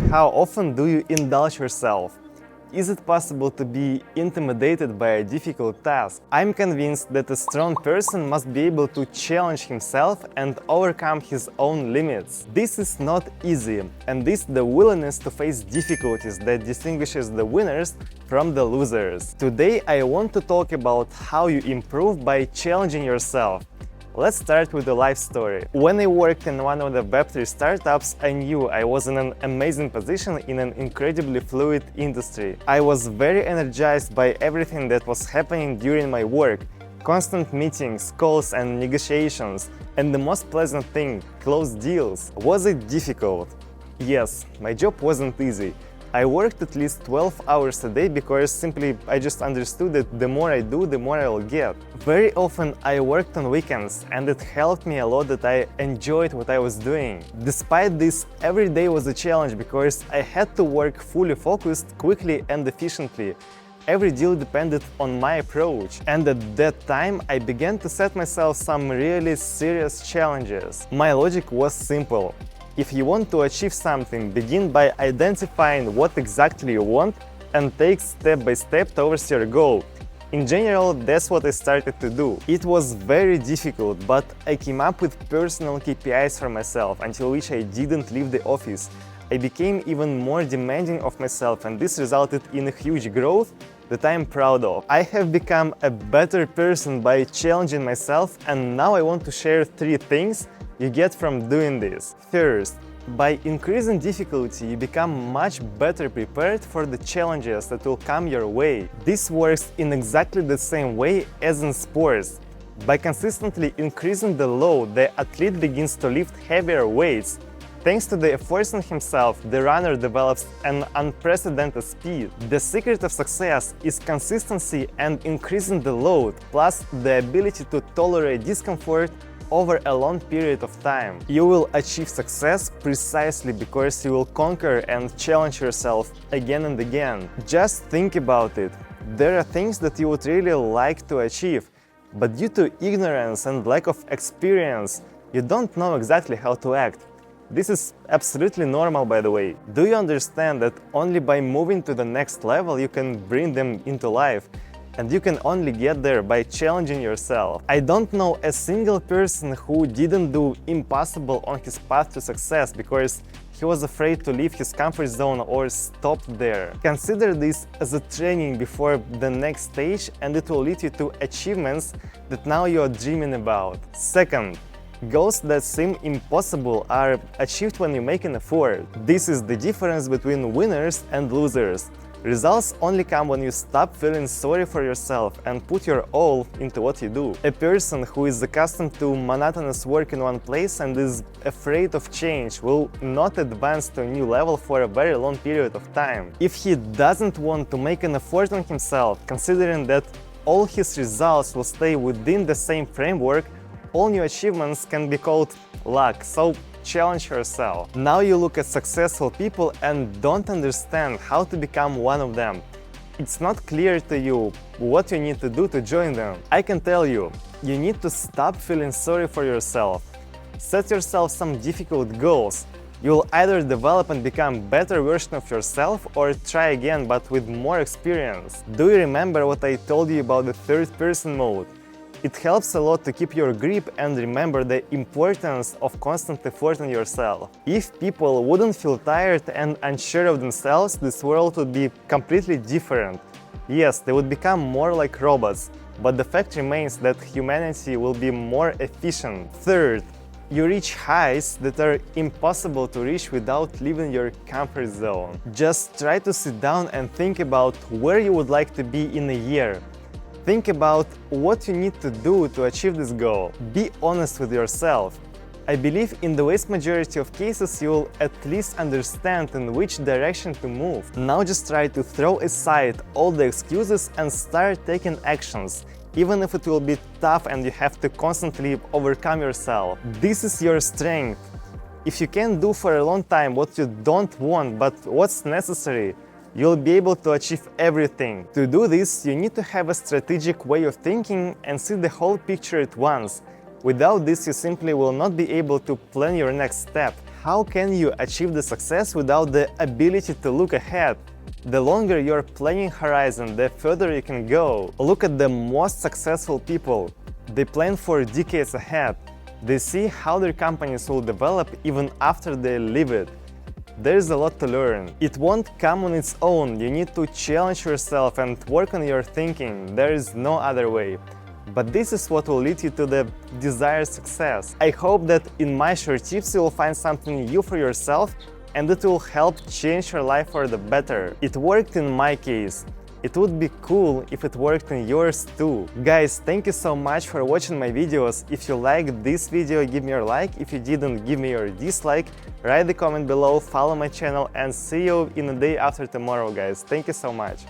How often do you indulge yourself? Is it possible to be intimidated by a difficult task? I'm convinced that a strong person must be able to challenge himself and overcome his own limits. This is not easy, and this is the willingness to face difficulties that distinguishes the winners from the losers. Today I want to talk about how you improve by challenging yourself. Let's start with a life story. When I worked in one of the Web3 startups, I knew I was in an amazing position in an incredibly fluid industry. I was very energized by everything that was happening during my work. Constant meetings, calls and negotiations. And the most pleasant thing, close deals. Was it difficult? Yes, my job wasn't easy. I worked at least 12 hours a day because simply I just understood that the more I do, the more I'll get. Very often I worked on weekends, and it helped me a lot that I enjoyed what I was doing. Despite this, every day was a challenge because I had to work fully focused, quickly and efficiently. Every deal depended on my approach, and at that time I began to set myself some really serious challenges. My logic was simple. If you want to achieve something, begin by identifying what exactly you want and take step by step towards your goal. In general, that's what I started to do. It was very difficult, but I came up with personal KPIs for myself, until which I didn't leave the office. I became even more demanding of myself, and this resulted in a huge growth that I am proud of. I have become a better person by challenging myself, and now I want to share 3 things you get from doing this. First, by increasing difficulty, you become much better prepared for the challenges that will come your way. This works in exactly the same way as in sports. By consistently increasing the load, the athlete begins to lift heavier weights. Thanks to the efforts on himself, the runner develops an unprecedented speed. The secret of success is consistency and increasing the load, plus the ability to tolerate discomfort over a long period of time. You will achieve success precisely because you will conquer and challenge yourself again and again. Just think about it. There are things that you would really like to achieve, but due to ignorance and lack of experience, you don't know exactly how to act. This is absolutely normal, by the way. Do you understand that only by moving to the next level you can bring them into life? And you can only get there by challenging yourself. I don't know a single person who didn't do impossible on his path to success because he was afraid to leave his comfort zone or stopped there. Consider this as a training before the next stage, and it will lead you to achievements that now you are dreaming about. Second, goals that seem impossible are achieved when you make an effort. This is the difference between winners and losers. Results only come when you stop feeling sorry for yourself and put your all into what you do. A person who is accustomed to monotonous work in one place and is afraid of change will not advance to a new level for a very long period of time. If he doesn't want to make an effort on himself, considering that all his results will stay within the same framework, all new achievements can be called luck. So challenge yourself. Now you look at successful people and don't understand how to become one of them. It's not clear to you what you need to do to join them. I can tell you, you need to stop feeling sorry for yourself. Set yourself some difficult goals. You'll either develop and become a better version of yourself or try again but with more experience. Do you remember what I told you about the third-person mode? It helps a lot to keep your grip and remember the importance of constant effort on yourself. If people wouldn't feel tired and unsure of themselves, this world would be completely different. Yes, they would become more like robots, but the fact remains that humanity will be more efficient. Third, you reach heights that are impossible to reach without leaving your comfort zone. Just try to sit down and think about where you would like to be in a year. Think about what you need to do to achieve this goal. Be honest with yourself. I believe in the vast majority of cases you'll at least understand in which direction to move. Now just try to throw aside all the excuses and start taking actions, even if it will be tough and you have to constantly overcome yourself. This is your strength. If you can do for a long time what you don't want but what's necessary, you'll be able to achieve everything. To do this, you need to have a strategic way of thinking and see the whole picture at once. Without this, you simply will not be able to plan your next step. How can you achieve the success without the ability to look ahead? The longer your planning horizon, the further you can go. Look at the most successful people. They plan for decades ahead. They see how their companies will develop even after they leave it. There is a lot to learn. It won't come on its own. You need to challenge yourself and work on your thinking. There is no other way. But this is what will lead you to the desired success. I hope that in my short tips you will find something new for yourself and it will help change your life for the better. It worked in my case. It would be cool if it worked in yours too. Guys, thank you so much for watching my videos. If you liked this video, give me your like. If you didn't, give me your dislike. Write the comment below, follow my channel, and see you in the day after tomorrow, guys. Thank you so much.